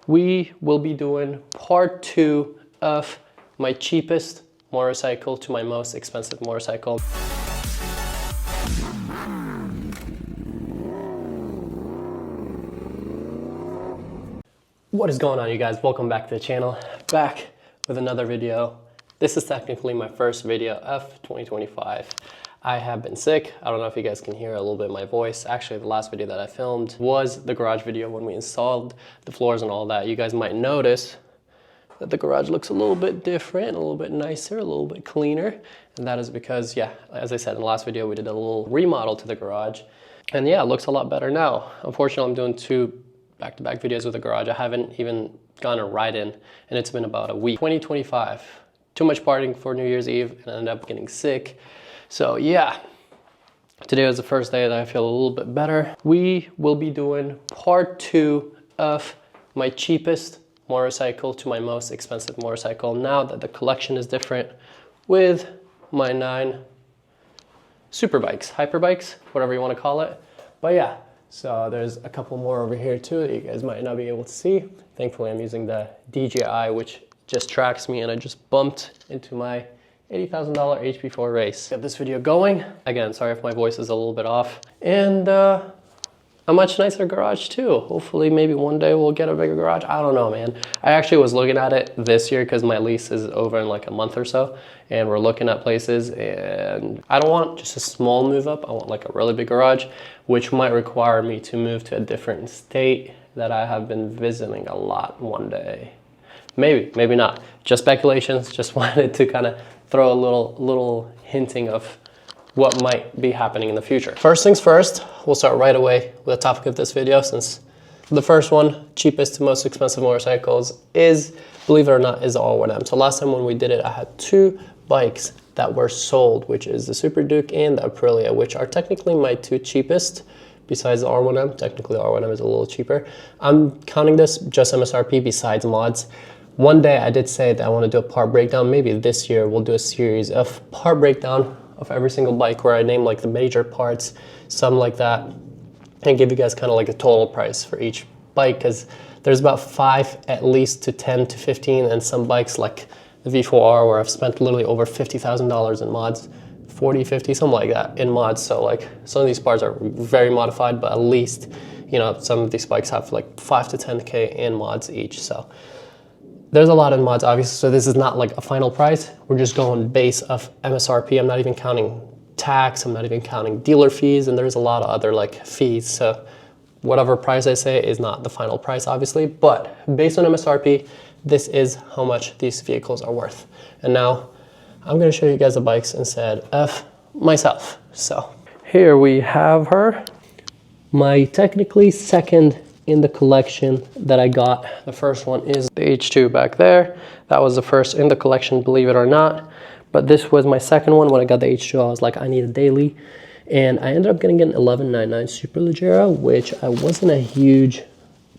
we will be doing part 2 of my cheapest motorcycle to my most expensive motorcycle. What is going on, you guys? Welcome back to the channel. Back with another video. This is technically my first video of 2025. I have been sick. I don't know if you guys can hear a little bit of my voice. Actually, the last video that I filmed was the garage video when we installed the floors and all that. You guys might notice that the garage looks a little bit different, a little bit nicer, a little bit cleaner. And that is because, yeah, as I said in the last video, we did a little remodel to the garage. And yeah, it looks a lot better now. Unfortunately, I'm doing 2 back-to-back videos with the garage. I haven't even gone a ride-in, and it's been about a week. 2025, too much partying for New Year's Eve, and I ended up getting sick. So yeah, today was the first day that I feel a little bit better. We will be doing part 2 of my cheapest motorcycle to my most expensive motorcycle, now that the collection is different with my 9 super bikes, hyper bikes, whatever you want to call it. But yeah, so there's a couple more over here too that you guys might not be able to see. Thankfully, I'm using the DJI, which just tracks me, and I just bumped into my $80,000 HP4 race. Get this video going. Again, sorry if my voice is a little bit off. And a much nicer garage too. Hopefully, maybe one day we'll get a bigger garage. I don't know, man. I actually was looking at it this year because my lease is over in like a month or so, and we're looking at places, and I don't want just a small move up. I want like a really big garage, which might require me to move to a different state that I have been visiting a lot one day. Maybe, maybe not. Just speculations. Just wanted to kind of throw a little hinting of what might be happening in the future. First things first, we'll start right away with the topic of this video, since the first one, cheapest to most expensive motorcycles, is, believe it or not, is the R1M. So last time when we did it, I had 2 bikes that were sold, which is the Super Duke and the Aprilia, which are technically my 2 cheapest besides the R1M. Technically, the R1M is a little cheaper. I'm counting this just MSRP besides mods. One day I did say that I want to do a part breakdown. Maybe this year we'll do a series of part breakdown of every single bike where I name like the major parts, something like that, and give you guys kind of like a total price for each bike, because there's about 5 at least to 10 to 15, and some bikes like the V4R where I've spent literally over $50,000 in mods, 40, 50, something like that in mods. So like some of these parts are very modified, but at least, you know, some of these bikes have like 5 to 10K in mods each. So there's a lot in mods, obviously, so this is not like a final price. We're just going base of MSRP. I'm not even counting tax. I'm not even counting dealer fees, and there's a lot of other like fees. So whatever price I say is not the final price, obviously, but based on MSRP, this is how much these vehicles are worth. And now I'm gonna show you guys the bikes instead of myself. So here we have her, my technically second in the collection that I got. The first one is the H2 back there. That was the first in the collection, believe it or not. But this was my second one. When I got the H2, I was like, I need a daily. And I ended up getting an 1199 Superleggera, which I wasn't a huge,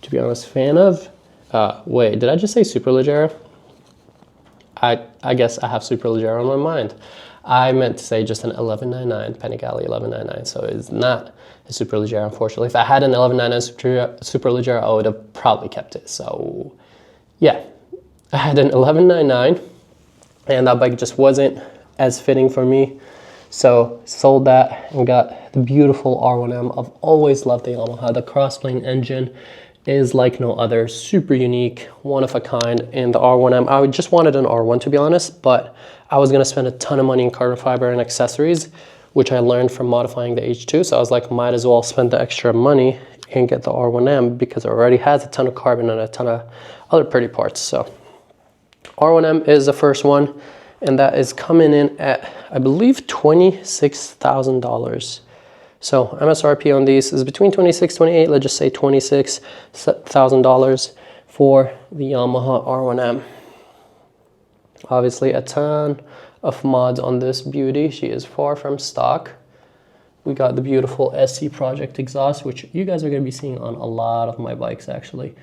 to be honest, fan of. Wait, did I just say Superleggera? I guess I have Superleggera on my mind. I meant to say just an 1199, Panigale 1199, so it's not a Superleggera, unfortunately. If I had an 1199 Superleggera, I would have probably kept it. So yeah, I had an 1199, and that bike just wasn't as fitting for me. So sold that and got the beautiful R1M. I've always loved the Yamaha. The crossplane engine is like no other, super unique, one of a kind. And the R1M, I just wanted an R1 to be honest, but I was gonna spend a ton of money in carbon fiber and accessories, which I learned from modifying the H2. So I was like, might as well spend the extra money and get the R1M because it already has a ton of carbon and a ton of other pretty parts. So R1M is the first one, and that is coming in at, I believe, $26,000. So MSRP on these is between 26, 28, let's just say $26,000 for the Yamaha R1M. Obviously a ton of mods on this beauty. She is far from stock. We got the beautiful SC Project exhaust, which you guys are going to be seeing on a lot of my bikes actually.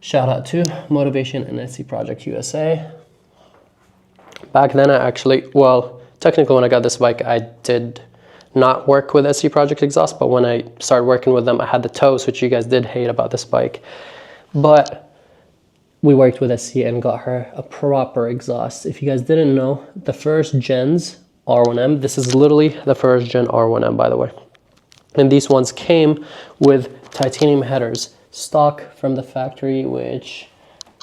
Shout out to Motivation and SC Project USA. Back then I actually, well, technically when I got this bike I did not work with SC Project exhaust, but when I started working with them I had the toes, which you guys did hate about this bike. But we worked with SC and got her a proper exhaust. If you guys didn't know, the first gen's R1M, this is literally the first gen R1M, by the way. And these ones came with titanium headers, stock from the factory, which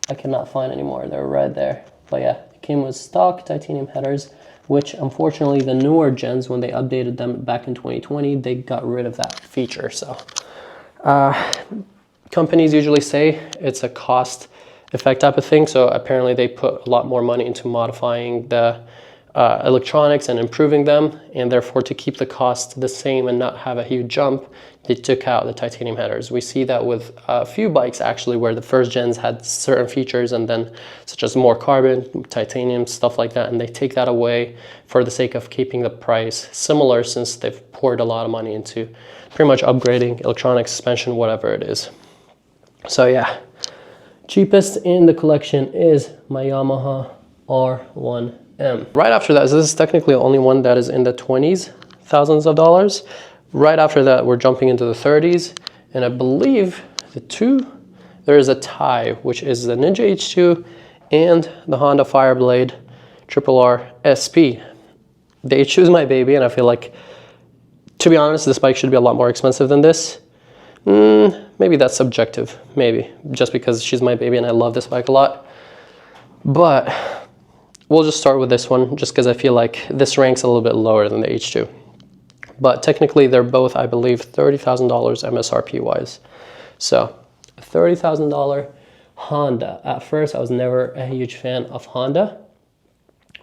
I cannot find anymore. They're right there. But yeah, it came with stock titanium headers, which unfortunately the newer gens, when they updated them back in 2020, they got rid of that feature. So companies usually say it's a cost effect type of thing. So apparently they put a lot more money into modifying the electronics and improving them, and therefore to keep the cost the same and not have a huge jump, they took out the titanium headers. We see that with a few bikes actually, where the first gens had certain features and then such as more carbon, titanium, stuff like that, and they take that away for the sake of keeping the price similar, since they've poured a lot of money into pretty much upgrading electronics, suspension, whatever it is. So yeah, cheapest in the collection is my Yamaha R1M. Right after that, so this is technically the only one that is in the 20s, thousands of dollars. Right after that, we're jumping into the 30s, and I believe there is a tie, which is the Ninja H2 and the Honda Fireblade RRR SP. The H2 is my baby, and I feel like, to be honest, this bike should be a lot more expensive than this. Maybe that's subjective, maybe, just because she's my baby and I love this bike a lot. But we'll just start with this one, just because I feel like this ranks a little bit lower than the H2. But technically, they're both, I believe, $30,000 MSRP wise. So, $30,000 Honda. At first, I was never a huge fan of Honda.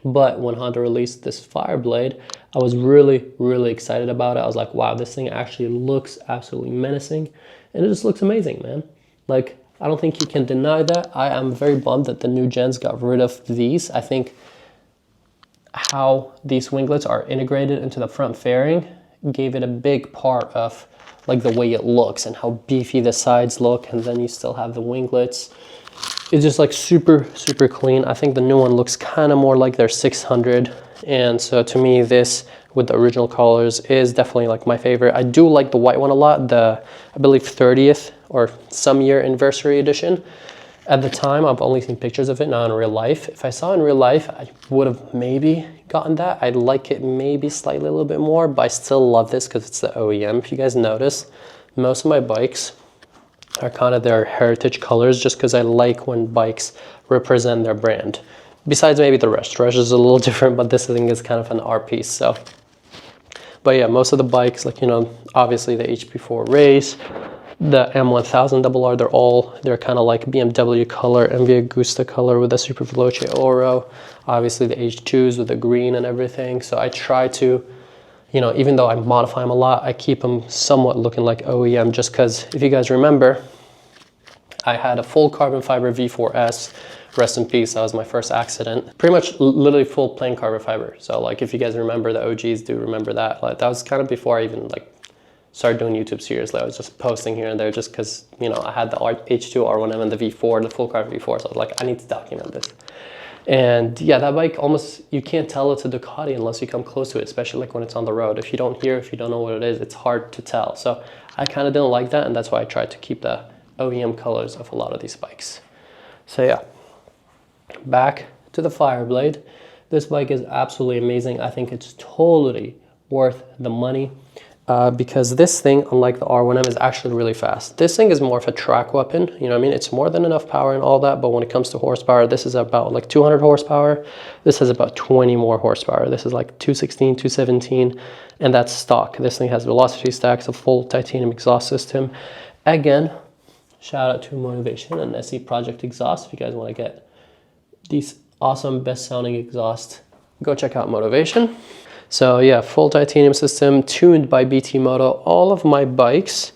But when Honda released this Fireblade, I was really, really excited about it. I was like, wow, this thing actually looks absolutely menacing. And it just looks amazing, man. Like, I don't think you can deny that. I am very bummed that the new gens got rid of these. I think how these winglets are integrated into the front fairing gave it a big part of like the way it looks and how beefy the sides look, and then you still have the winglets. It's just like super, super clean. I think the new one looks kind of more like their 600, and so to me this with the original colors is definitely like my favorite. I do like the white one a lot, the I believe 30th or some year anniversary edition. At the time, I've only seen pictures of it, not in real life. If I saw it in real life, I would have maybe gotten that. I'd like it maybe slightly a little bit more, but I still love this because it's the OEM. If you guys notice, most of my bikes are kind of their heritage colors, just because I like when bikes represent their brand. Besides maybe the Rush. Rush is a little different, but this thing is kind of an art piece. So, but yeah, most of the bikes, like, you know, obviously the HP4 Race, the M1000RR, they're kind of like BMW color, MV Agusta color with the Super Veloce Oro. Obviously the H2s with the green and everything. So I try to, you know, even though I modify them a lot, I keep them somewhat looking like OEM, just because if you guys remember, I had a full carbon fiber V4S, rest in peace, that was my first accident. Pretty much literally full plain carbon fiber. So like if you guys remember, the OGs do remember that. Like that was kind of before I even like started doing YouTube seriously. I was just posting here and there just because, you know, I had the H2 R1M and the V4, the full carbon V4, so I was like, I need to document this. And yeah, that bike almost, you can't tell it's a Ducati unless you come close to it, especially like when it's on the road. If you don't hear, if you don't know what it is, it's hard to tell. So I kind of didn't like that, and that's why I tried to keep the OEM colors of a lot of these bikes. So yeah, back to the Fireblade. This bike is absolutely amazing. I think it's totally worth the money. Because this thing, unlike the R1M, is actually really fast. This thing is more of a track weapon, you know what I mean? It's more than enough power and all that, but when it comes to horsepower, this is about like 200 horsepower. This has about 20 more horsepower. This is like 216, 217, and that's stock. This thing has velocity stacks, a full titanium exhaust system. Again, shout out to Motivation and SE Project Exhaust. If you guys want to get these awesome, best sounding exhausts, go check out Motivation. So yeah, full titanium system, tuned by BT Moto. All of my bikes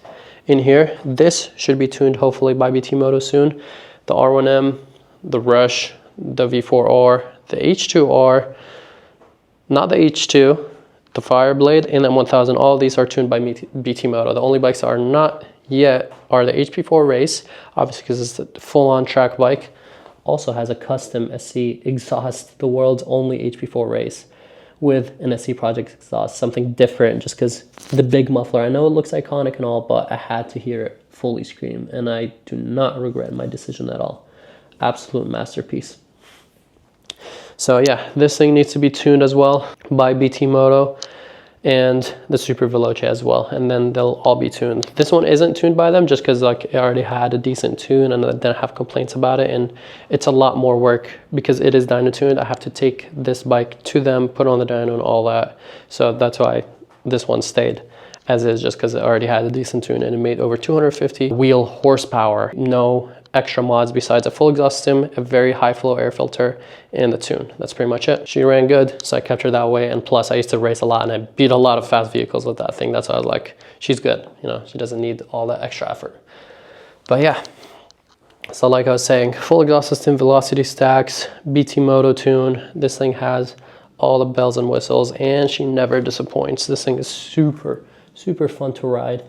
in here, this should be tuned hopefully by BT Moto soon. The R1M, the Rush, the V4R, the H2R, not the H2, the Fireblade, and the M1000. All of these are tuned by BT Moto. The only bikes that are not yet are the HP4 Race, obviously because it's a full-on track bike. Also has a custom SC exhaust, the world's only HP4 Race, with an SC Project exhaust, something different, just because the big muffler, I know it looks iconic and all, but I had to hear it fully scream, and I do not regret my decision at all. absolute masterpiece. So yeah, this thing needs to be tuned as well by BT Moto and the Super Veloce as well, and then they'll all be tuned. This one isn't tuned by them just because like it already had a decent tune and I didn't have complaints about it, and it's a lot more work because it is dyno tuned. I have to take this bike to them, put on the dyno and all that, so that's why this one stayed as is, just because it already had a decent tune and it made over 250 wheel horsepower. No extra mods besides a full exhaust system, a very high flow air filter, and the tune. That's pretty much it. She ran good, so I kept her that way, and plus I used to race a lot and I beat a lot of fast vehicles with that thing. That's why I was like, she's good, you know, she doesn't need all that extra effort. But yeah, so like I was saying, full exhaust system, velocity stacks, BT Moto tune. This thing has all the bells and whistles and she never disappoints. This thing is super fun to ride.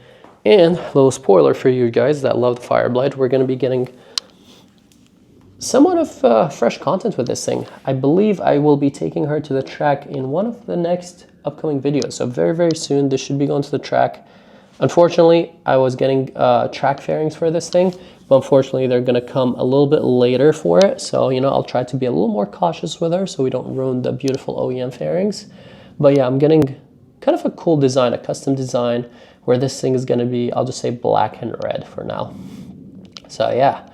And a little spoiler for you guys that love the Fireblade, we're going to be getting somewhat of fresh content with this thing. I believe I will be taking her to the track in one of the next upcoming videos. So very soon this should be going to the track. Unfortunately, I was getting track fairings for this thing, but unfortunately they're going to come a little bit later for it. So, you know, I'll try to be a little more cautious with her so we don't ruin the beautiful OEM fairings. But yeah, I'm getting kind of a cool design, a custom design, where this thing is going to be, I'll just say black and red for now. So yeah,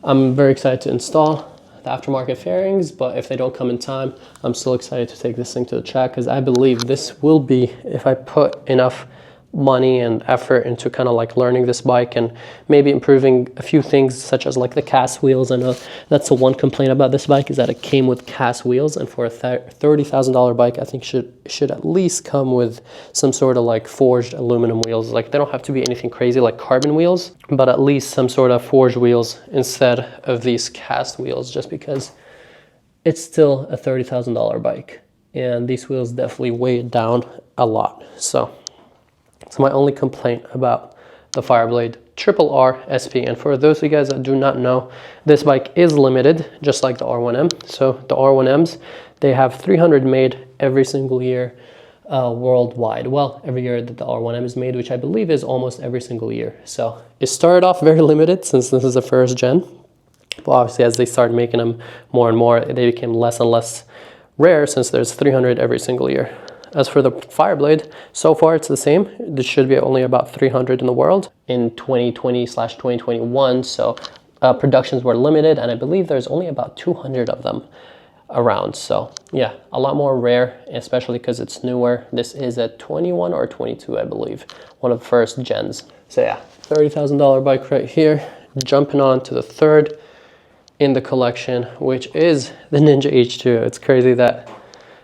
I'm very excited to install the aftermarket fairings, but if they don't come in time, I'm still excited to take this thing to the track because I believe this will be, if I put enough money and effort into kind of like learning this bike and maybe improving a few things such as like the cast wheels. I know that's the one complaint about this bike is that it came with cast wheels, and for a $30,000 bike I think should at least come with some sort of like forged aluminum wheels. Like they don't have to be anything crazy like carbon wheels, but at least some sort of forged wheels instead of these cast wheels, just because it's still a $30,000 bike and these wheels definitely weigh it down a lot. So it's my only complaint about the Fireblade RR SP. And for those of you guys that do not know, this bike is limited, just like the R1M. So the R1Ms, they have 300 made every single year worldwide. Well, every year that the R1M is made, which I believe is almost every single year. So it started off very limited since this is the first gen. But obviously as they started making them more and more, they became less and less rare since there's 300 every single year. As for the Fireblade, so far it's the same. There should be only about 300 in the world in 2020/2021. So productions were limited, and I believe there's only about 200 of them around. So yeah, a lot more rare, especially because it's newer. This is a 21 or 22, I believe, one of the first gens. So yeah, $30,000 bike right here. Jumping on to the third in the collection, which is the Ninja H2. It's crazy that,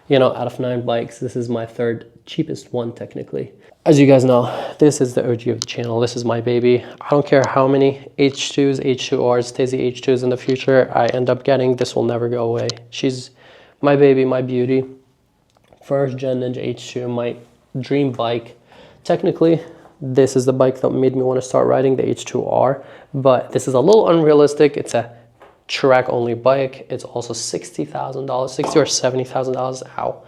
you know, out of 9 bikes, this is my third cheapest one technically. As you guys know, this is the OG of the channel. This is my baby. I don't care how many H2s, H2Rs, Tizzy H2s in the future I end up getting, this will never go away. She's my baby, my beauty. First gen Ninja H2, my dream bike. Technically, this is the bike that made me want to start riding the H2R, but this is a little unrealistic. It's a track only bike. It's also $60,000, $60,000 or $70,000. Ow.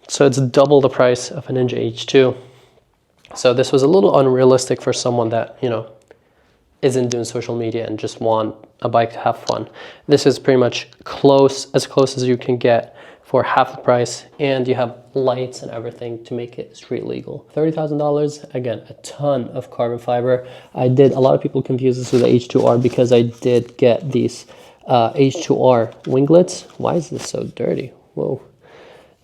So it's double the price of a Ninja H2. So this was a little unrealistic for someone that, you know, isn't doing social media and just want a bike to have fun. This is pretty much as close as you can get for half the price, and you have lights and everything to make it street legal. $30,000, again, a ton of carbon fiber. A lot of people confuse this with the H2R because I did get these H2R winglets. Why is this so dirty? Whoa.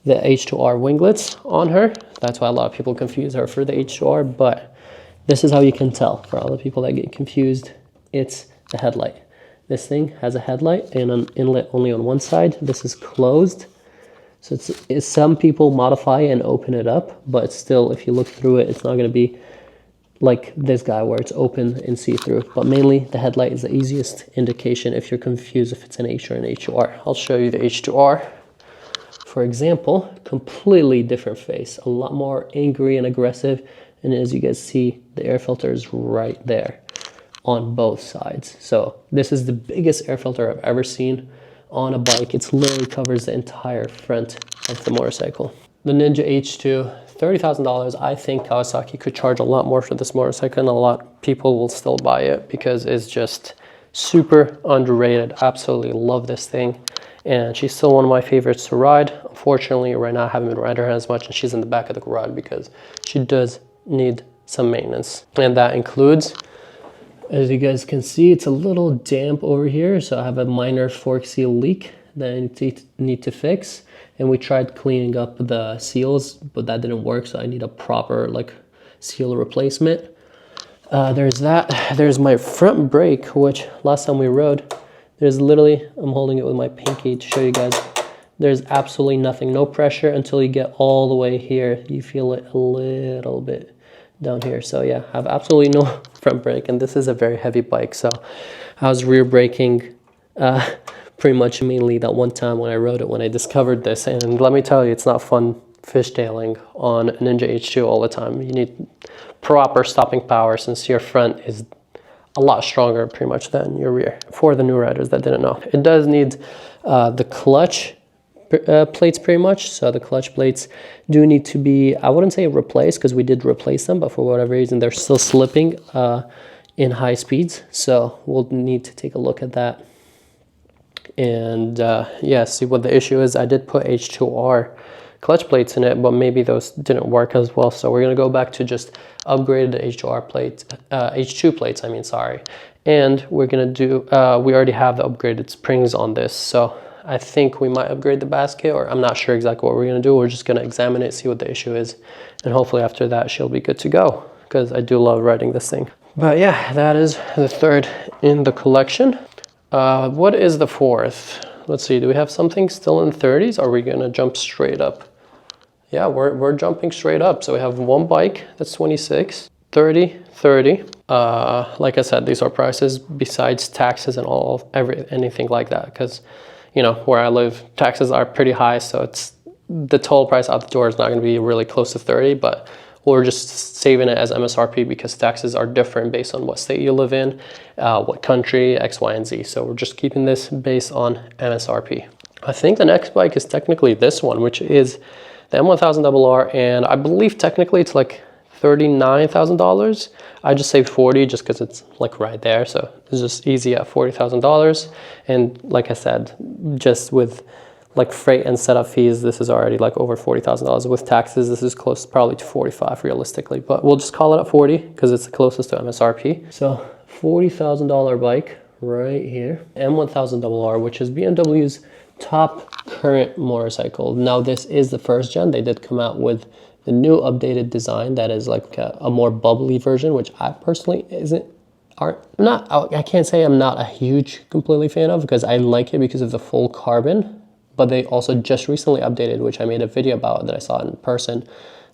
The H2R winglets on her. That's why a lot of people confuse her for the H2R, but this is how you can tell. For all the people that get confused, it's the headlight. This thing has a headlight and an inlet only on one side. This is closed. So it's some people modify and open it up, but still, if you look through it, it's not going to be like this guy where it's open and see-through. But mainly, the headlight is the easiest indication if you're confused if it's an H or an H2R. I'll show you the H2R. For example, completely different face, a lot more angry and aggressive. And as you guys see, the air filter is right there on both sides. So this is the biggest air filter I've ever seen on a bike. It literally covers the entire front of the motorcycle. The Ninja H2, $30,000. I think Kawasaki could charge a lot more for this motorcycle, and a lot of people will still buy it because it's just super underrated. Absolutely love this thing. And she's still one of my favorites to ride. Unfortunately, right now I haven't been riding her as much, and she's in the back of the garage because she does need some maintenance. And that includes, as you guys can see, it's a little damp over here. So I have a minor fork seal leak that I need to fix. And we tried cleaning up the seals, but that didn't work. So I need a proper like seal replacement. There's that. There's my front brake, which last time we rode, there's literally, I'm holding it with my pinky to show you guys, there's absolutely nothing, no pressure until you get all the way here. You feel it a little bit down here. So yeah, I have absolutely no front brake, and this is a very heavy bike. So I was rear braking pretty much mainly that one time when I rode it, when I discovered this. And let me tell you, it's not fun fishtailing on a Ninja H2 all the time. You need proper stopping power since your front is a lot stronger pretty much than your rear, for the new riders that didn't know. It does need the clutch plates pretty much. So the clutch plates do need to be, I wouldn't say replaced because we did replace them, but for whatever reason they're still slipping in high speeds. So we'll need to take a look at that and yeah, see what the issue is. I did put H2R clutch plates in it, but maybe those didn't work as well. So we're gonna go back to just upgraded H2R plates, H2 plates, I mean, sorry. And we're gonna do, we already have the upgraded springs on this. So I think we might upgrade the basket, or I'm not sure exactly what we're gonna do. We're just gonna examine it, see what the issue is. And hopefully after that, she'll be good to go, because I do love riding this thing. But yeah, that is the third in the collection. What is the fourth? Let's see, do we have something still in 30s? Are we gonna jump straight up? Yeah, we're jumping straight up. So we have one bike that's 26, 30, 30. Like I said, these are prices besides taxes and anything like that. Because, you know, where I live, taxes are pretty high. So it's the total price out the door is not going to be really close to 30, but we're just saving it as MSRP because taxes are different based on what state you live in, what country, X, Y, and Z. So we're just keeping this based on MSRP. I think the next bike is technically this one, which is the M1000RR, and I believe technically it's like $39,000. I just say 40 just because it's like right there. So it's just easy at $40,000. And like I said, just with like freight and setup fees, this is already like over $40,000. With taxes, this is close probably to 45 realistically, but we'll just call it at 40 because it's the closest to MSRP. So $40,000 bike right here, M1000RR, which is BMW's top current motorcycle. Now this is the first gen. They did come out with the new updated design that is like a more bubbly version, which I personally I can't say I'm not a huge completely fan of, because I like it because of the full carbon, but they also just recently updated, which I made a video about that I saw in person,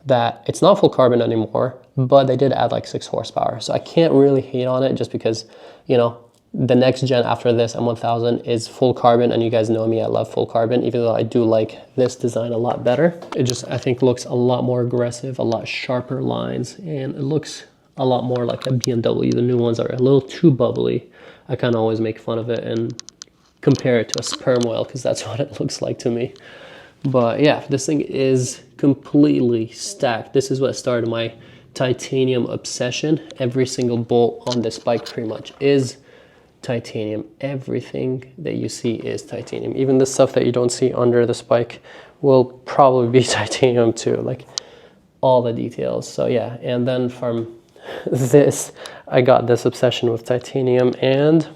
that it's not full carbon anymore, but they did add like 6 horsepower. So I can't really hate on it just because, you know, the next gen after this, M1000, is full carbon, and you guys know me, I love full carbon, even though I do like this design a lot better. It just, I think, looks a lot more aggressive, a lot sharper lines, and it looks a lot more like a BMW. The new ones are a little too bubbly. I kind of always make fun of it and compare it to a sperm whale, because that's what it looks like to me. But yeah, this thing is completely stacked. This is what started my titanium obsession. Every single bolt on this bike pretty much is titanium. Everything that you see is titanium. Even the stuff that you don't see under this bike will probably be titanium too, like all the details. So yeah, and then from this, I got this obsession with titanium, and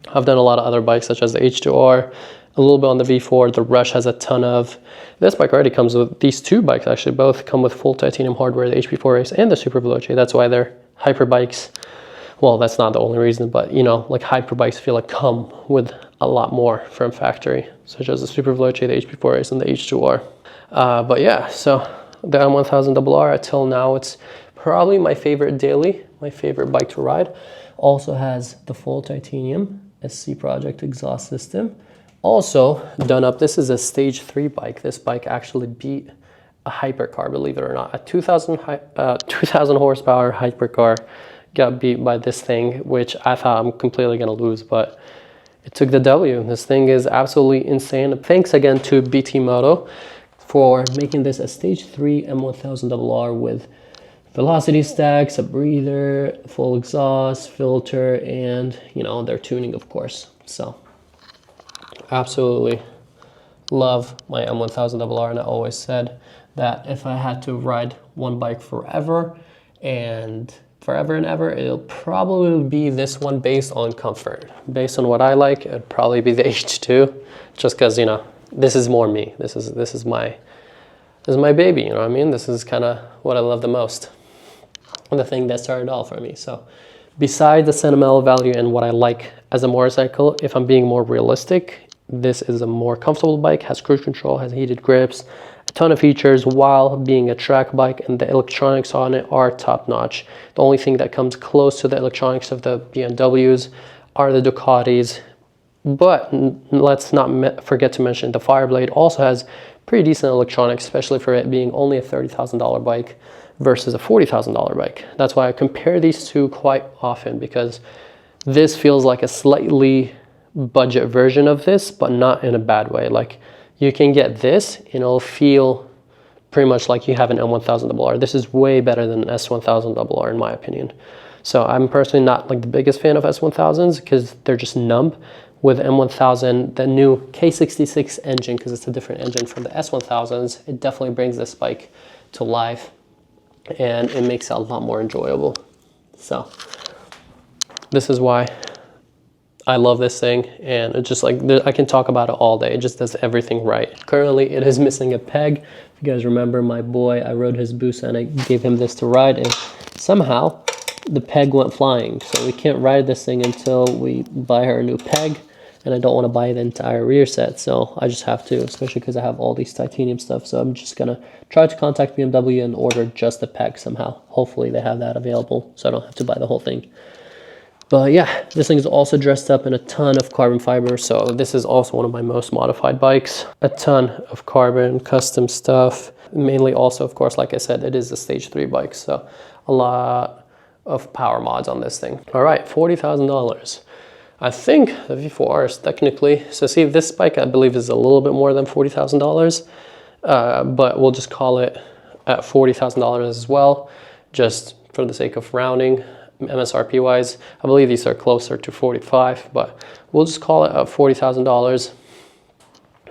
I've done a lot of other bikes such as the H2R, a little bit on the V4. The Rush has a ton of. This bike already comes with, these two bikes actually both come with full titanium hardware, the HP4 Race and the Super Veloce. That's why they're hyper bikes. Well, that's not the only reason, but you know, like hyper bikes feel like come with a lot more from factory, such as the Super Veloce, the HP4 Race, and the H2R. But yeah, so the M1000RR until now, it's probably my favorite daily, my favorite bike to ride. Also has the full titanium SC Project exhaust system. Also done up, this is a stage 3 bike. This bike actually beat a hypercar, believe it or not. A 2000 horsepower hypercar got beat by this thing, which I thought I'm completely gonna lose, but it took the W. This thing is absolutely insane. Thanks again to BT Moto for making this a stage 3 M1000RR with velocity stacks, a breather, full exhaust, filter, and you know, their tuning, of course. So absolutely love my M1000RR, and I always said that if I had to ride one bike forever and ever, it'll probably be this one based on comfort. Based on what I like, it'd probably be the H2, just because, you know, this is more me. This is my baby, you know what I mean? This is kind of what I love the most, and the thing that started all for me. So besides the sentimental value and what I like as a motorcycle, if I'm being more realistic, this is a more comfortable bike, has cruise control, has heated grips, a ton of features while being a track bike, and the electronics on it are top notch. The only thing that comes close to the electronics of the BMWs are the Ducatis, but let's not forget to mention the Fireblade also has pretty decent electronics, especially for it being only a $30,000 bike versus a $40,000 bike. That's why I compare these two quite often, because this feels like a slightly budget version of this, but not in a bad way. Like, you can get this and it'll feel pretty much like you have an M1000RR. This is way better than an S1000RR in my opinion. So I'm personally not like the biggest fan of S1000s because they're just numb. With M1000, the new K66 engine, because it's a different engine from the S1000s, it definitely brings this bike to life and it makes it a lot more enjoyable. So this is why I love this thing, and it's just like, I can talk about it all day. It just does everything right. Currently, it is missing a peg. If you guys remember my boy, I rode his boost and I gave him this to ride, and somehow the peg went flying. So we can't ride this thing until we buy her a new peg, and I don't want to buy the entire rear set. So I just have to, especially because I have all these titanium stuff. So I'm just gonna try to contact BMW and order just the peg somehow. Hopefully they have that available so I don't have to buy the whole thing. But yeah, this thing is also dressed up in a ton of carbon fiber. So this is also one of my most modified bikes. A ton of carbon, custom stuff. Mainly also, of course, like I said, it is a stage 3 bike. So a lot of power mods on this thing. All right, $40,000. I think the V4R is technically, so see, this bike I believe is a little bit more than $40,000, but we'll just call it at $40,000 as well, just for the sake of rounding. MSRP wise, I believe these are closer to 45, but we'll just call it at $40,000,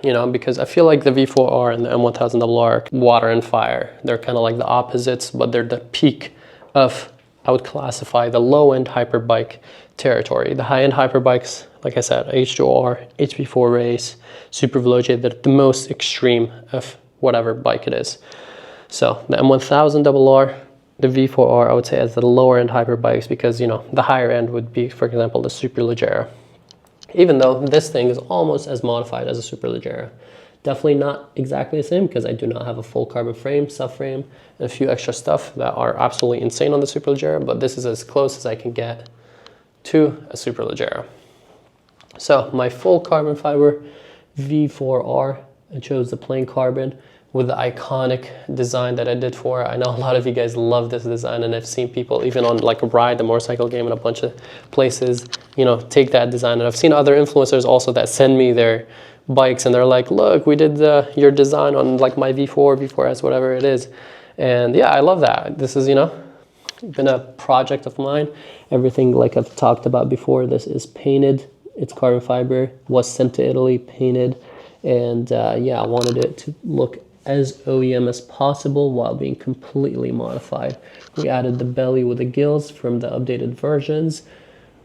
you know, because I feel like the V4R and the M1000RR, water and fire, they're kind of like the opposites, but they're the peak of, I would classify, the low-end hyperbike territory. The high-end hyperbikes, like I said, H2R, HP4 Race, Super Veloce, they're the most extreme of whatever bike it is. So the M1000RR, the V4R, I would say, as the lower end hyperbikes, because, you know, the higher end would be, for example, the Superleggera. Even though this thing is almost as modified as a Superleggera. Definitely not exactly the same, because I do not have a full carbon frame, subframe, and a few extra stuff that are absolutely insane on the Superleggera, but this is as close as I can get to a Superleggera. So my full carbon fiber V4R, I chose the plain carbon with the iconic design that I did for it. I know a lot of you guys love this design, and I've seen people even on like Ride, the motorcycle game, in a bunch of places, you know, take that design. And I've seen other influencers also that send me their bikes and they're like, look, we did your design on like my V4, V4S, whatever it is. And yeah, I love that. This is, you know, been a project of mine. Everything, like I've talked about before, this is painted. It's carbon fiber, was sent to Italy, painted. And yeah, I wanted it to look as OEM as possible while being completely modified. We added the belly with the gills from the updated versions.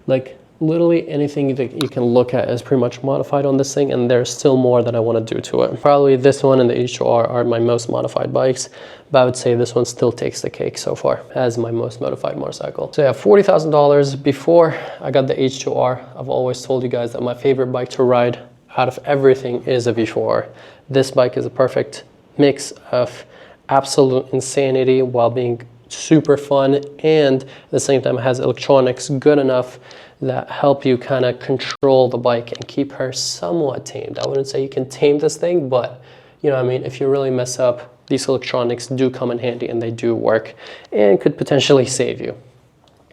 Like literally anything that you can look at is pretty much modified on this thing, and there's still more that I want to do to it. Probably this one and the H2R are my most modified bikes, but I would say this one still takes the cake so far as my most modified motorcycle. So yeah, $40,000. Before I got the H2R, I've always told you guys that my favorite bike to ride out of everything is a V4R. This bike is a perfect mix of absolute insanity while being super fun, and at the same time it has electronics good enough that help you kind of control the bike and keep her somewhat tamed. I wouldn't say you can tame this thing, but you know what I mean, if you really mess up, these electronics do come in handy and they do work and could potentially save you.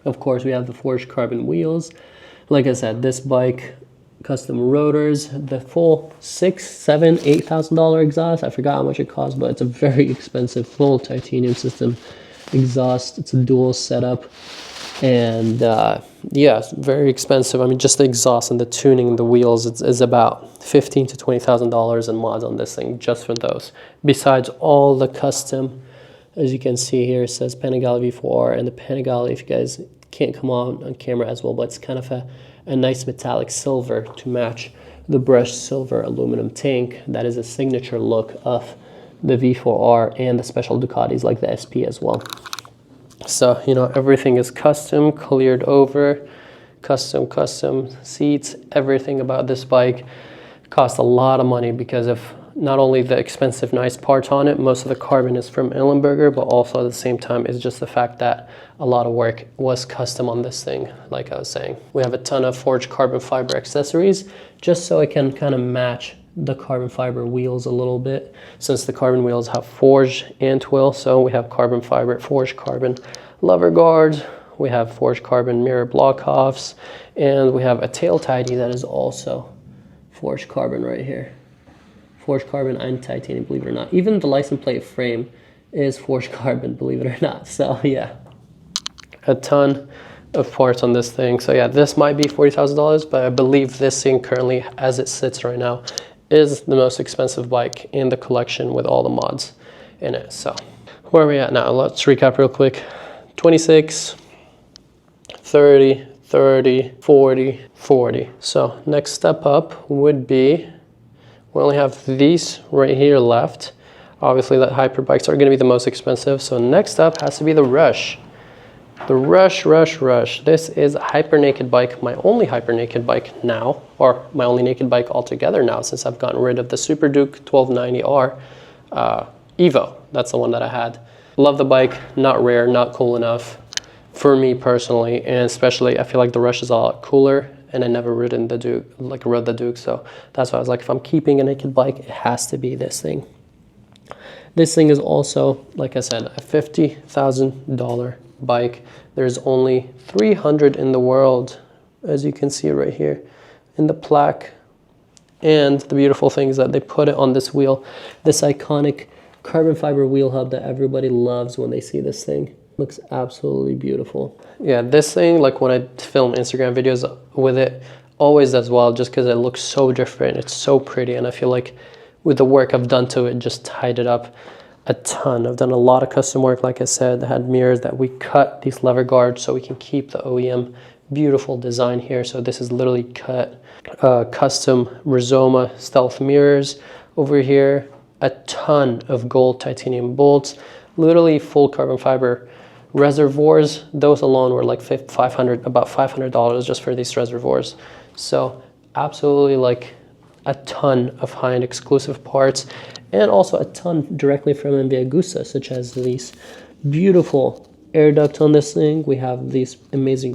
Of course, we have the forged carbon wheels. Like I said, this bike, custom rotors, the full $6,000, $7,000, $8,000 exhaust. I forgot how much it costs, but it's a very expensive full titanium system. exhaust. It's a dual setup. And yeah, it's very expensive. I mean, just the exhaust and the tuning, the wheels, is about $15,000 to $20,000 in mods on this thing, just for those. Besides all the custom, as you can see here, it says Panigale V4R, and the Panigale, if you guys can't come on camera as well, but it's kind of a nice metallic silver to match the brushed silver aluminum tank. That is a signature look of the V4R and the special Ducatis like the SP as well. So, you know, everything is custom, cleared over, custom seats. Everything about this bike costs a lot of money because of not only the expensive, nice parts on it, most of the carbon is from Ellenberger, but also at the same time is just the fact that a lot of work was custom on this thing, like I was saying. We have a ton of forged carbon fiber accessories, just so it can kind of match the carbon fiber wheels a little bit, since the carbon wheels have forged and twill. So we have carbon fiber, forged carbon lever guards, we have forged carbon mirror block offs, and we have a tail tidy that is also forged carbon right here. Forged carbon and titanium, believe it or not. Even the license plate frame is forged carbon, believe it or not. So yeah, a ton of parts on this thing. So yeah, this might be $40,000, but I believe this thing currently, as it sits right now, is the most expensive bike in the collection with all the mods in it. So where are we at now? Let's recap real quick. 26, 30, 30, 40, 40. So next step up would be, we only have these right here left. Obviously, the hyper bikes are going to be the most expensive. So next up has to be the Rush. The Rush. This is a hyper naked bike, my only hyper naked bike now, or my only naked bike altogether now, since I've gotten rid of the Super Duke 1290R Evo. That's the one that I had. Love the bike, not rare, not cool enough for me personally, and especially I feel like the Rush is a lot cooler, and I never rode the Duke, so that's why I was like, if I'm keeping a naked bike, it has to be this thing. This thing is also, like I said, a $50,000 bike. There's only 300 in the world, as you can see right here in the plaque. And the beautiful thing is that they put it on this wheel, this iconic carbon fiber wheel hub that everybody loves when they see this thing. Looks absolutely beautiful. Yeah, this thing, like when I film Instagram videos with it, always does well, just because it looks so different. It's so pretty, and I feel like with the work I've done to it, just tied it up a ton. I've done a lot of custom work, like I said. I had mirrors that we cut these lever guards so we can keep the OEM beautiful design here. So this is literally cut custom Rizoma stealth mirrors over here. A ton of gold titanium bolts, literally full carbon fiber reservoirs. Those alone were like about $500 just for these reservoirs. So absolutely like a ton of high-end exclusive parts, and also a ton directly from MV Agusta, such as these beautiful air ducts on this thing. We have these amazing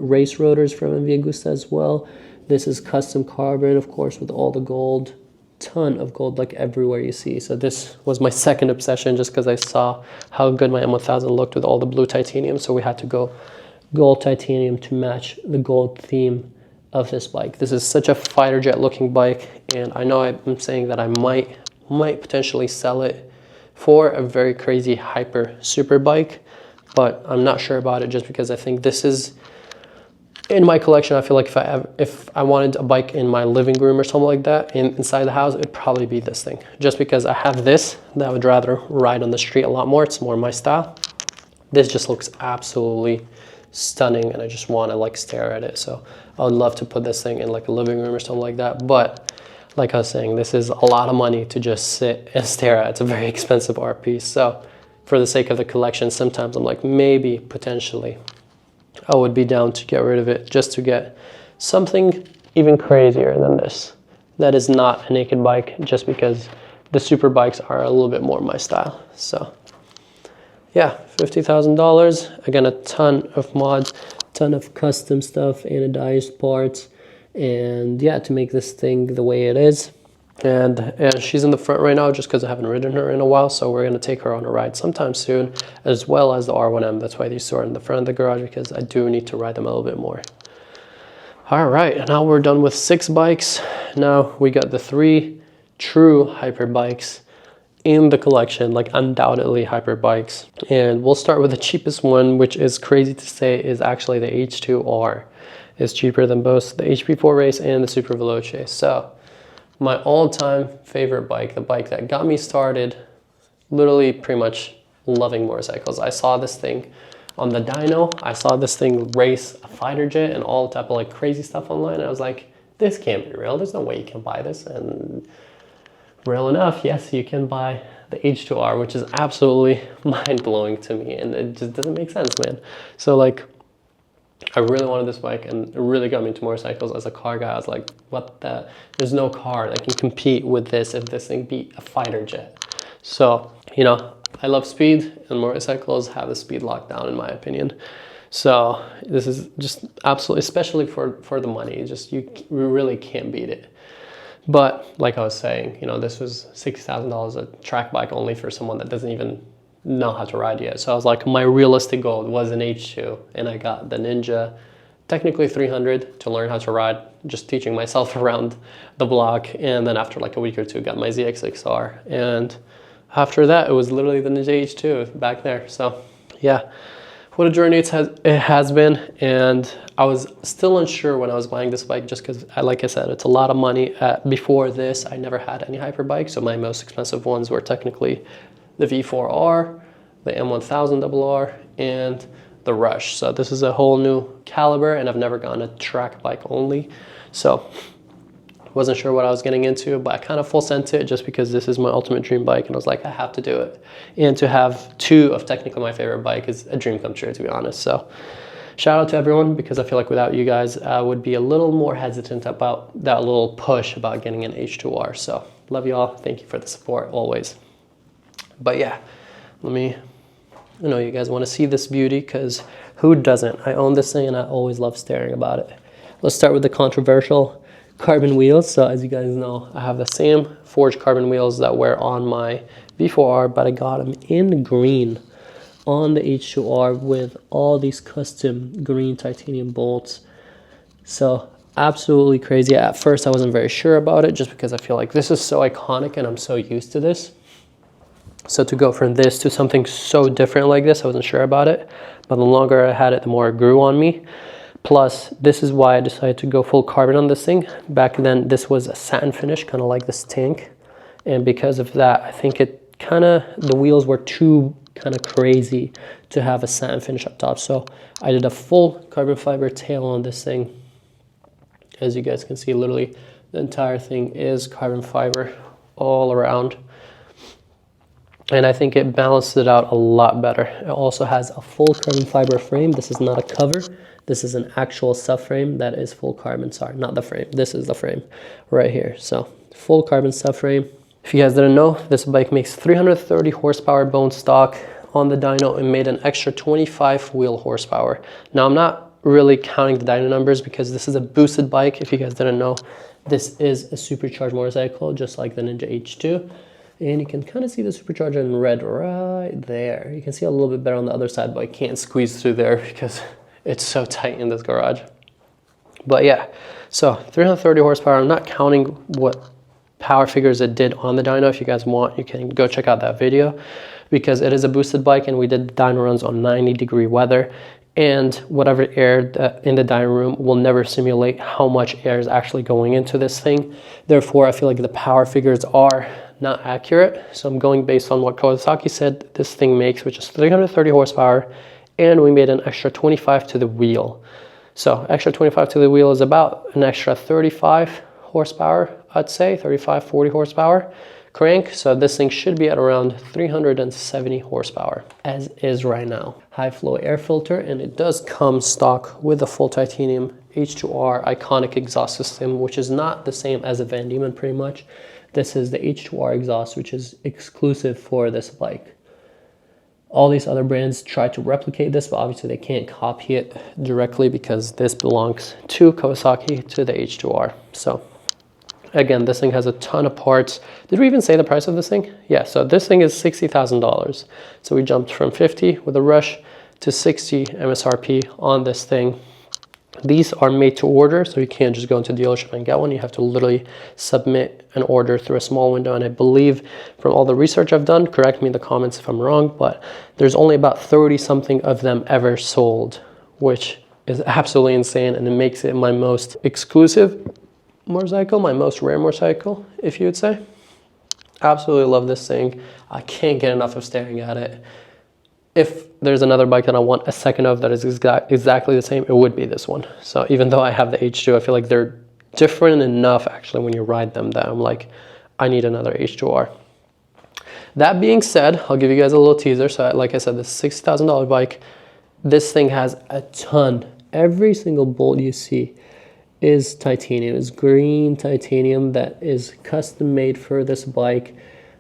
race rotors from MV Agusta as well. This is custom carbon, of course, with all the gold. Ton of gold, like everywhere you see. So this was my second obsession, just because I saw how good my M1000 looked with all the blue titanium. So we had to go gold titanium to match the gold theme of this bike. This is such a fighter jet looking bike, and I know I'm saying that I might potentially sell it for a very crazy hyper super bike, but I'm not sure about it, just because I think this is in my collection. I feel like if I wanted a bike in my living room or something like that, inside the house, it'd probably be this thing. Just because I have this that I would rather ride on the street a lot more. It's more my style. This just looks absolutely stunning, and I just want to like stare at it. So I would love to put this thing in like a living room or something like that. But like I was saying, this is a lot of money to just sit and stare at. It's a very expensive art piece. So for the sake of the collection, sometimes I'm like, maybe potentially I would be down to get rid of it, just to get something even crazier than this. That is not a naked bike, just because the super bikes are a little bit more my style. So yeah, $50,000. Again, a ton of mods, ton of custom stuff, anodized parts, and yeah, to make this thing the way it is. And she's in the front right now just because I haven't ridden her in a while, so we're going to take her on a ride sometime soon, as well as the R1M. That's why these two are in the front of the garage, because I do need to ride them a little bit more. All right, now we're done with 6 bikes. Now we got the 3 true hyper bikes in the collection, like undoubtedly hyper bikes. And we'll start with the cheapest one, which is crazy to say is actually the H2R. It's cheaper than both the HP4 Race and the Super Veloce. So my all-time favorite bike, the bike that got me started, literally pretty much loving motorcycles. I saw this thing on the dyno. I saw this thing race a fighter jet and all type of like crazy stuff online. I was like, this can't be real. There's no way you can buy this. And real enough, yes, you can buy the H2R, which is absolutely mind-blowing to me. And it just doesn't make sense, man. So like, I really wanted this bike, and it really got me into motorcycles. As a car guy, I was like, what the? There's no car that can compete with this if this thing beat a fighter jet. So, you know, I love speed, and motorcycles have the speed locked down, in my opinion. So this is just absolutely, especially for the money, just you really can't beat it. But like I was saying, you know, this was $60,000 a track bike only for someone that doesn't even know how to ride yet. So I was like, my realistic goal was an H2, and I got the Ninja, technically 300 to learn how to ride, just teaching myself around the block. And then after like a week or two, got my ZX6R. And after that, it was literally the Ninja H2 back there. So yeah, what a journey it has been. And I was still unsure when I was buying this bike, just because, like I said, it's a lot of money. Before this, I never had any hyper bikes. So my most expensive ones were technically the V4R, the M1000RR, and the Rush. So this is a whole new caliber, and I've never gotten a track bike only. So wasn't sure what I was getting into, but I kind of full sent it just because this is my ultimate dream bike, and I was like, I have to do it. And to have two of technically my favorite bike is a dream come true, to be honest. So shout out to everyone, because I feel like without you guys, I would be a little more hesitant about that little push about getting an H2R. So love you all. Thank you for the support always. But yeah, I know you guys want to see this beauty, because who doesn't? I own this thing and I always love staring about it. Let's start with the controversial carbon wheels. So as you guys know, I have the same forged carbon wheels that were on my V4R, but I got them in green on the H2R with all these custom green titanium bolts. So absolutely crazy. At first I wasn't very sure about it, just because I feel like this is so iconic and I'm so used to this. So to go from this to something so different like this, I wasn't sure about it. But the longer I had it, the more it grew on me. Plus, this is why I decided to go full carbon on this thing. Back then, this was a satin finish, kind of like this tank. And because of that, I think the wheels were too kind of crazy to have a satin finish up top. So I did a full carbon fiber tail on this thing. As you guys can see, literally the entire thing is carbon fiber all around. And I think it balanced it out a lot better. It also has a full carbon fiber frame. This is not a cover. This is an actual subframe that is full carbon. Sorry, not the frame. This is the frame right here. So full carbon subframe. If you guys didn't know, this bike makes 330 horsepower bone stock on the dyno and made an extra 25 wheel horsepower. Now I'm not really counting the dyno numbers because this is a boosted bike. If you guys didn't know, this is a supercharged motorcycle, just like the Ninja H2. And you can kind of see the supercharger in red right there. You can see a little bit better on the other side, but I can't squeeze through there because it's so tight in this garage. But yeah, so 330 horsepower. I'm not counting what power figures it did on the dyno. If you guys want, you can go check out that video, because it is a boosted bike and we did dyno runs on 90-degree weather. And whatever air in the dyno room will never simulate how much air is actually going into this thing. Therefore, I feel like the power figures are not accurate. So I'm going based on what Kawasaki said this thing makes, which is 330 horsepower, and we made an extra 25 to the wheel. So extra 25 to the wheel is about an extra 35 horsepower, I'd say, 35, 40 horsepower crank. So this thing should be at around 370 horsepower, as is right now. High flow air filter, and it does come stock with a full titanium H2R iconic exhaust system, which is not the same as a Van Diemen pretty much. This is the H2R exhaust, which is exclusive for this bike. All these other brands try to replicate this, but obviously they can't copy it directly because this belongs to Kawasaki, to the H2R. So again, this thing has a ton of parts. Did we even say the price of this thing? Yeah, so this thing is $60,000. So we jumped from 50 with a Rush to 60 MSRP on this thing. These are made to order, so you can't just go into the dealership and get one. You have to literally submit an order through a small window. And I believe from all the research I've done, correct me in the comments if I'm wrong, but there's only about 30 something of them ever sold, which is absolutely insane. And it makes it my most exclusive motorcycle, my most rare motorcycle, if you would say. Absolutely love this thing. I can't get enough of staring at it. If there's another bike that I want a second of that is exactly the same, it would be this one. So even though I have the H2, I feel like they're different enough actually when you ride them that I'm like, I need another H2R. That being said, I'll give you guys a little teaser. So like I said, this $60,000 bike, this thing has a ton. Every single bolt you see is titanium. It's green titanium that is custom made for this bike.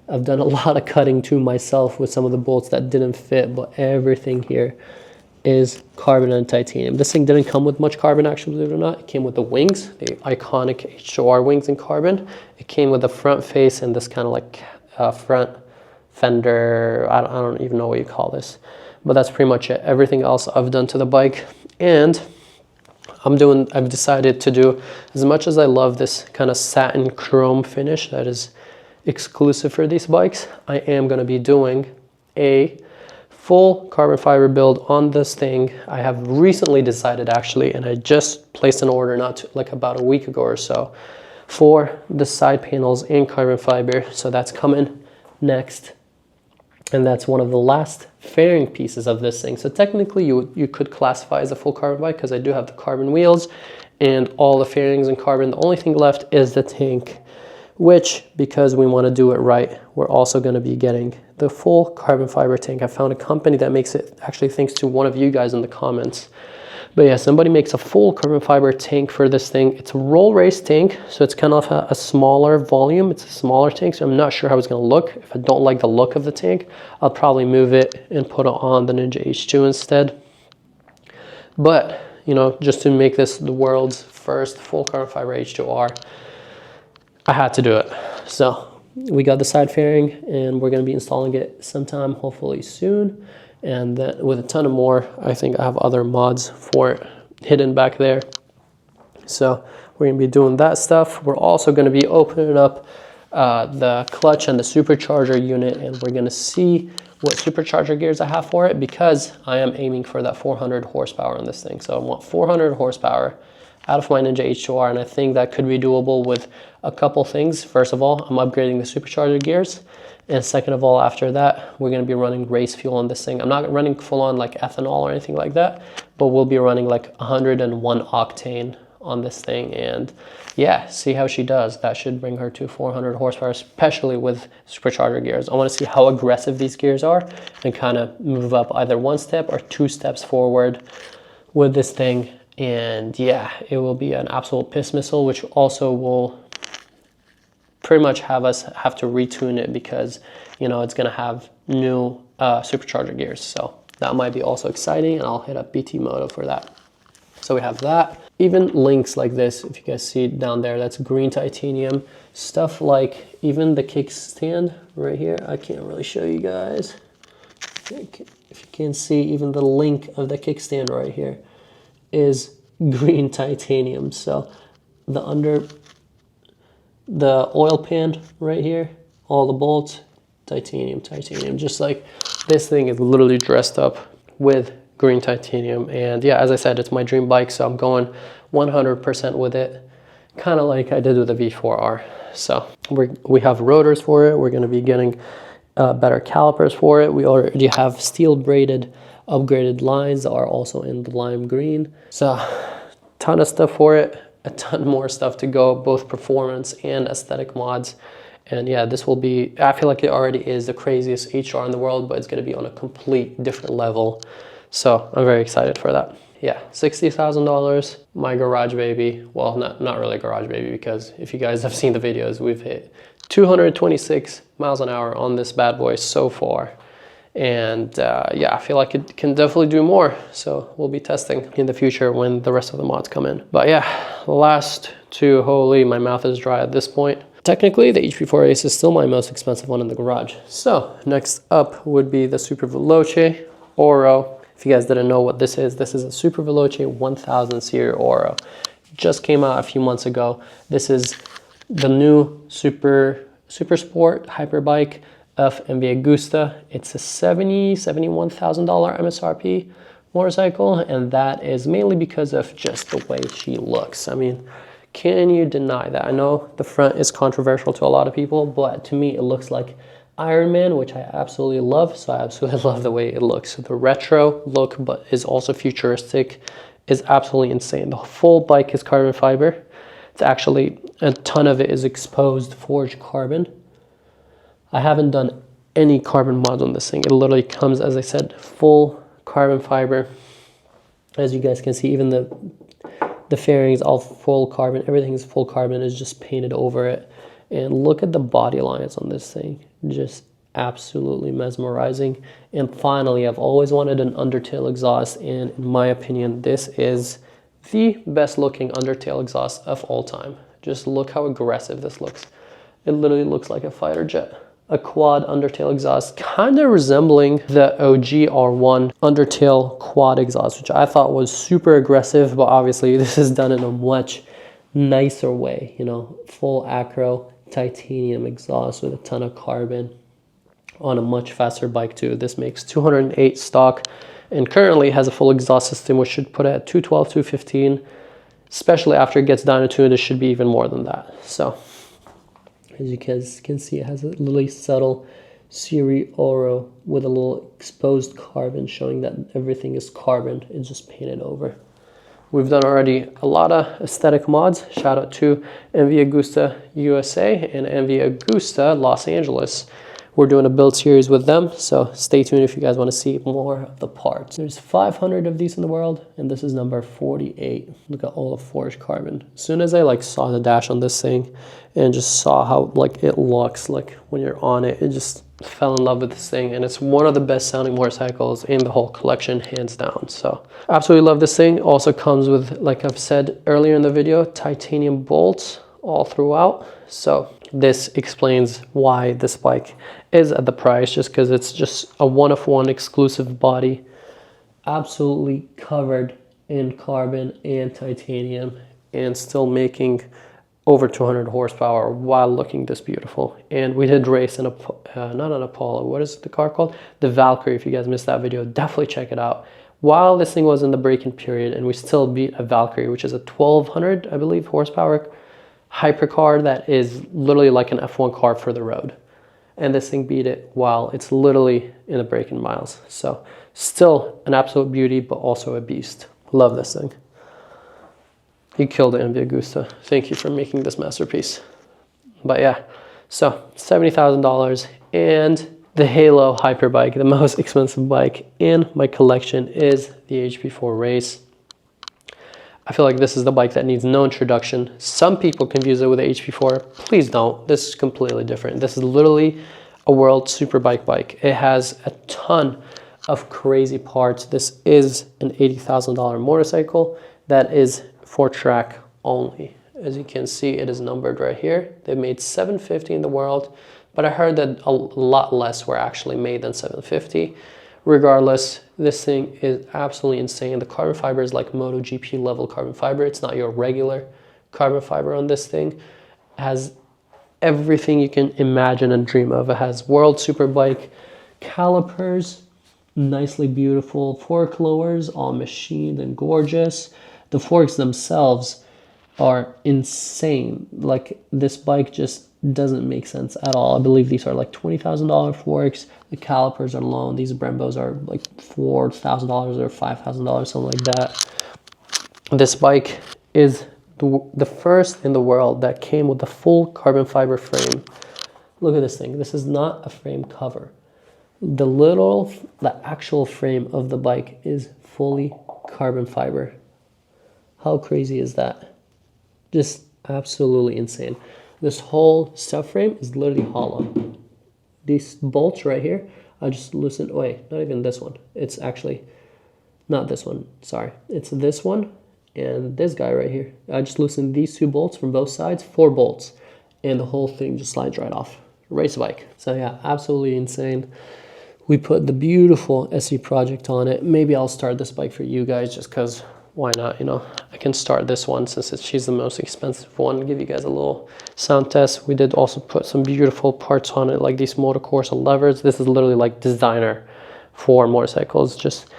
I've done a lot of cutting to myself with some of the bolts that didn't fit, but everything here is carbon and titanium. This thing didn't come with much carbon, actually, believe it or not. It came with the wings, the iconic H2R wings in carbon. It came with the front face and this kind of like front fender. I don't even know what you call this, but that's pretty much it. Everything else I've done to the bike. And I've decided to do, as much as I love this kind of satin chrome finish that is exclusive for these bikes, I am going to be doing a full carbon fiber build on this thing. I have recently decided actually, and I just placed an order like about a week ago or so for the side panels in carbon fiber. So that's coming next. And that's one of the last fairing pieces of this thing. So technically you could classify as a full carbon bike because I do have the carbon wheels and all the fairings in carbon. The only thing left is the tank, which, because we want to do it right, we're also going to be getting the full carbon fiber tank. I found a company that makes it, actually thanks to one of you guys in the comments. But yeah, somebody makes a full carbon fiber tank for this thing. It's a roll race tank, so it's kind of a smaller volume. It's a smaller tank, so I'm not sure how it's going to look. If I don't like the look of the tank, I'll probably move it and put it on the Ninja H2 instead. But, you know, just to make this the world's first full carbon fiber H2R, I had to do it. So we got the side fairing and we're going to be installing it sometime, hopefully soon. And then with a ton of more, I think I have other mods for it hidden back there. So we're going to be doing that stuff. We're also going to be opening up the clutch and the supercharger unit, and we're going to see what supercharger gears I have for it, because I am aiming for that 400 horsepower on this thing. So I want 400 horsepower out of my Ninja H2R, and I think that could be doable with a couple things. First of all, I'm upgrading the supercharger gears, and second of all, after that, we're going to be running race fuel on this thing. I'm not running full on like ethanol or anything like that, but we'll be running like 101 octane on this thing, and yeah, see how she does. That should bring her to 400 horsepower, especially with supercharger gears. I want to see how aggressive these gears are and kind of move up either one step or two steps forward with this thing. And yeah, it will be an absolute piss missile, which also will pretty much have us have to retune it because, you know, it's going to have new supercharger gears. So that might be also exciting, and I'll hit up BT Moto for that. So we have that. Even links like this, if you guys see it down there, that's green titanium. Stuff like even the kickstand right here, I can't really show you guys. If you can see, even the link of the kickstand right here is green titanium. So the oil pan right here, all the bolts, titanium. Just like this thing is literally dressed up with green titanium. And yeah, as I said, it's my dream bike, so I'm going 100% with it, kind of like I did with the V4R. So we have rotors for it. We're going to be getting better calipers for it. We already have steel braided upgraded lines that are also in the lime green. So ton of stuff for it, a ton more stuff to go, both performance and aesthetic mods. And yeah, this will be, I feel like it already is the craziest HR in the world, but it's going to be on a complete different level. So I'm very excited for that. Yeah, $60,000, my garage baby. Well, not really a garage baby, because if you guys have seen the videos, we've hit 226 miles an hour on this bad boy so far. And yeah, I feel like it can definitely do more. So we'll be testing in the future when the rest of the mods come in. But yeah, the last two, holy, my mouth is dry at this point. Technically, the HP4 Ace is still my most expensive one in the garage. So next up would be the Super Veloce Oro. If you guys didn't know what this is a Super Veloce 1000 Series Oro. Just came out a few months ago. This is the new super sport hyper bike of MV Agusta. It's a $71,000 MSRP motorcycle, and that is mainly because of just the way she looks. I mean, can you deny that? I know the front is controversial to a lot of people, but to me it looks like Iron Man, which I absolutely love. So I absolutely love the way it looks. The retro look, but is also futuristic, is absolutely insane. The full bike is carbon fiber. It's actually, a ton of it is exposed forged carbon. I haven't done any carbon mods on this thing. It literally comes, as I said, full carbon fiber. As you guys can see, even the fairings all full carbon. Everything is full carbon. It's just painted over it. And look at the body lines on this thing. Just absolutely mesmerizing. And finally, I've always wanted an undertail exhaust, and in my opinion, this is the best looking undertail exhaust of all time. Just look how aggressive this looks. It literally looks like a fighter jet. A quad undertail exhaust, kind of resembling the OG R1 undertail quad exhaust, which I thought was super aggressive, but obviously this is done in a much nicer way, you know, full acro titanium exhaust with a ton of carbon on a much faster bike too. This makes 208 stock and currently has a full exhaust system, which should put it at 212, 215, especially after it gets dyno tuned. It should be even more than that. So as you guys can see, it has a really subtle Series Oro with a little exposed carbon showing that everything is carbon. It's just painted over. We've done already a lot of aesthetic mods. Shout out to MV Agusta USA and MV Agusta Los Angeles. We're doing a build series with them, so stay tuned if you guys want to see more of the parts. There's 500 of these in the world, and this is number 48. Look at all the forged carbon. As soon as I saw the dash on this thing and just saw how it looks when you're on it, it just fell in love with this thing, and it's one of the best sounding motorcycles in the whole collection, hands down. So absolutely love this thing. Also comes with, like I've said earlier in the video, titanium bolts all throughout. So this explains why this bike is at the price, just because it's just a one-of-one exclusive body, absolutely covered in carbon and titanium, and still making over 200 horsepower while looking this beautiful. And we did race in a not an Apollo, what is the car called? The Valkyrie. If you guys missed that video, definitely check it out. While this thing was in the break-in period, and we still beat a Valkyrie, which is a 1200, I believe, horsepower hypercar that is literally like an F1 car for the road. And this thing beat it while it's literally in the break-in miles. So still an absolute beauty, but also a beast. Love this thing. You killed it, MV Agusta. Thank you for making this masterpiece. But yeah, so $70,000, and the Halo Hyperbike, the most expensive bike in my collection, is the HP4 Race. I feel like this is the bike that needs no introduction. Some people confuse it with the HP4. Please don't. This is completely different. This is literally a world superbike bike. It has a ton of crazy parts. This is an $80,000 motorcycle that is 4-track only. As you can see, it is numbered right here. They've made 750 in the world, but I heard that a lot less were actually made than 750. Regardless, this thing is absolutely insane. The carbon fiber is like MotoGP level carbon fiber. It's not your regular carbon fiber on this thing. It has everything you can imagine and dream of. It has World Superbike calipers, nicely beautiful fork lowers, all machined and gorgeous. The forks themselves are insane. Like, this bike just doesn't make sense at all. I believe these are like $20,000 forks. The calipers are low. These Brembos are like $4,000 or $5,000, something like that. This bike is the first in the world that came with a full carbon fiber frame. Look at this thing. This is not a frame cover. The actual frame of the bike is fully carbon fiber. How crazy is that? Just absolutely insane. This whole subframe is literally hollow. These bolts right here, I just loosened, wait, not even this one. It's actually not this one, sorry. It's this one and this guy right here. I just loosened these two bolts from both sides, 4 bolts, and the whole thing just slides right off. Race bike. So yeah, absolutely insane. we put the beautiful SE Project on it. Maybe I'll start this bike for you guys just because why not, you know. I can start this one since she's the most expensive one, give you guys a little sound test. We did also put some beautiful parts on it, like these Motor Corsa levers. This is literally like designer for motorcycles. Just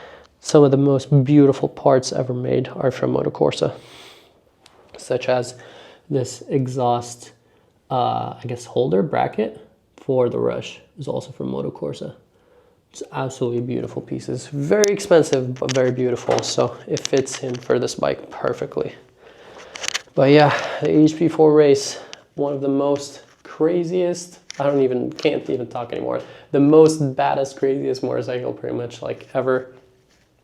some of the most beautiful parts ever made are from Motor Corsa, such as this exhaust I guess holder bracket for the Rush is also from Motor Corsa. It's absolutely beautiful pieces. Very expensive, but very beautiful. So it fits in for this bike perfectly. But yeah, the HP4 Race, one of the most craziest, can't even talk anymore. The most baddest, craziest motorcycle pretty much like ever,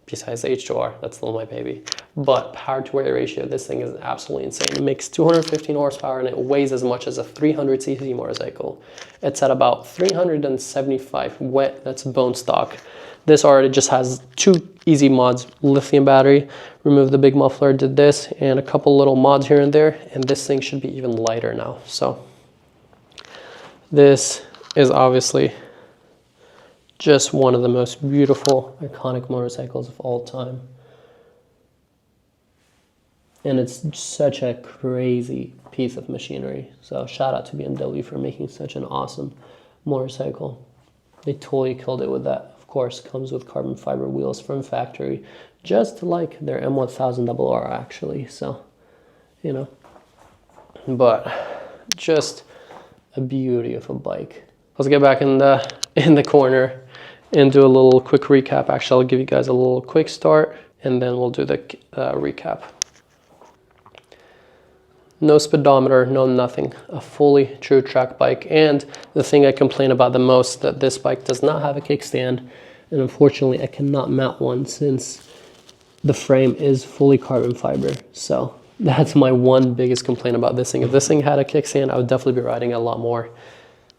besides the H2R, that's still my baby. But power to weight ratio, this thing is absolutely insane. It makes 215 horsepower and it weighs as much as a 300cc motorcycle. It's at about 375 wet, that's bone stock. This already just has 2 easy mods: lithium battery, remove the big muffler, did this, and a couple little mods here and there, and this thing should be even lighter now. So this is obviously just one of the most beautiful, iconic motorcycles of all time. And it's such a crazy piece of machinery. So shout out to BMW for making such an awesome motorcycle. They totally killed it with that. Of course, comes with carbon fiber wheels from factory, just like their M1000RR actually. So, you know, but just a beauty of a bike. Let's get back in the corner and do a little quick recap. Actually, I'll give you guys a little quick start and then we'll do the recap. No speedometer, no nothing. A fully true track bike. And the thing I complain about the most, that this bike does not have a kickstand. And unfortunately, I cannot mount one since the frame is fully carbon fiber. So that's my one biggest complaint about this thing. If this thing had a kickstand, I would definitely be riding it a lot more.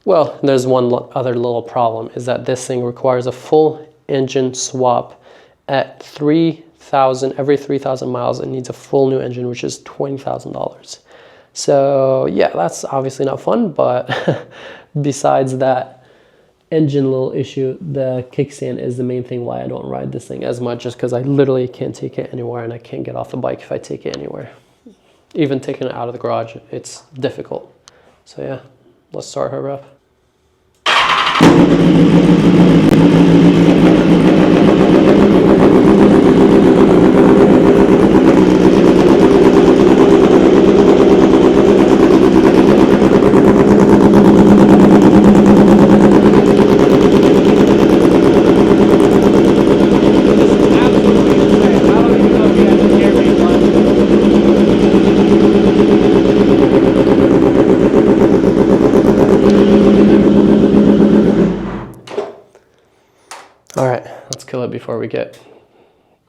Well, there's one other little problem, is that this thing requires a full engine swap at every 3,000 miles. It needs a full new engine, which is $20,000. So yeah, that's obviously not fun, but besides that engine little issue, the kickstand is the main thing why I don't ride this thing as much, just because I literally can't take it anywhere and I can't get off the bike if I take it anywhere. Even taking it out of the garage, it's difficult. So yeah, let's start her up. All right, let's kill it before we get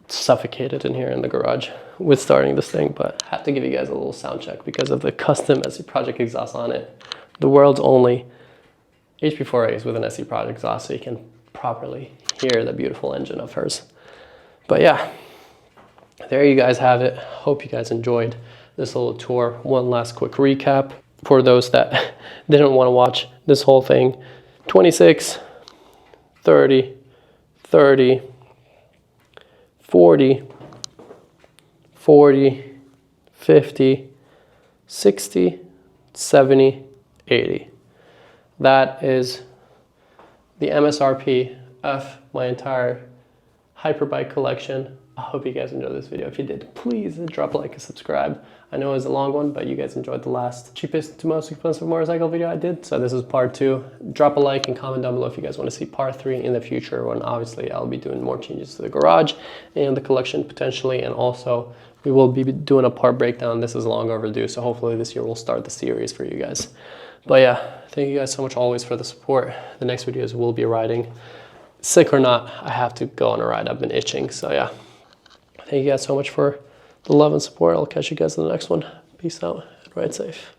suffocated in here in the garage with starting this thing. But I have to give you guys a little sound check because of the custom SE Project exhaust on it. The world's only HP4As with an SE Project exhaust, so you can properly hear the beautiful engine of hers. But yeah, there you guys have it. Hope you guys enjoyed this little tour. One last quick recap for those that didn't want to watch this whole thing. 26, 30, 30, 40, 40, 50, 60, 70, 80. That is the MSRP of my entire hyperbike collection. I hope you guys enjoyed this video. If you did, please drop a like and subscribe. I know it was a long one, but you guys enjoyed the last cheapest to most expensive motorcycle video I did. So this is part 2. Drop a like and comment down below if you guys want to see part 3 in the future, when obviously I'll be doing more changes to the garage and the collection potentially. And also we will be doing a part breakdown. This is long overdue. So hopefully this year we'll start the series for you guys. But yeah, thank you guys so much always for the support. The next videos will be riding. Sick or not, I have to go on a ride. I've been itching. So yeah, thank you guys so much for the love and support. I'll catch you guys in the next one. Peace out and ride safe.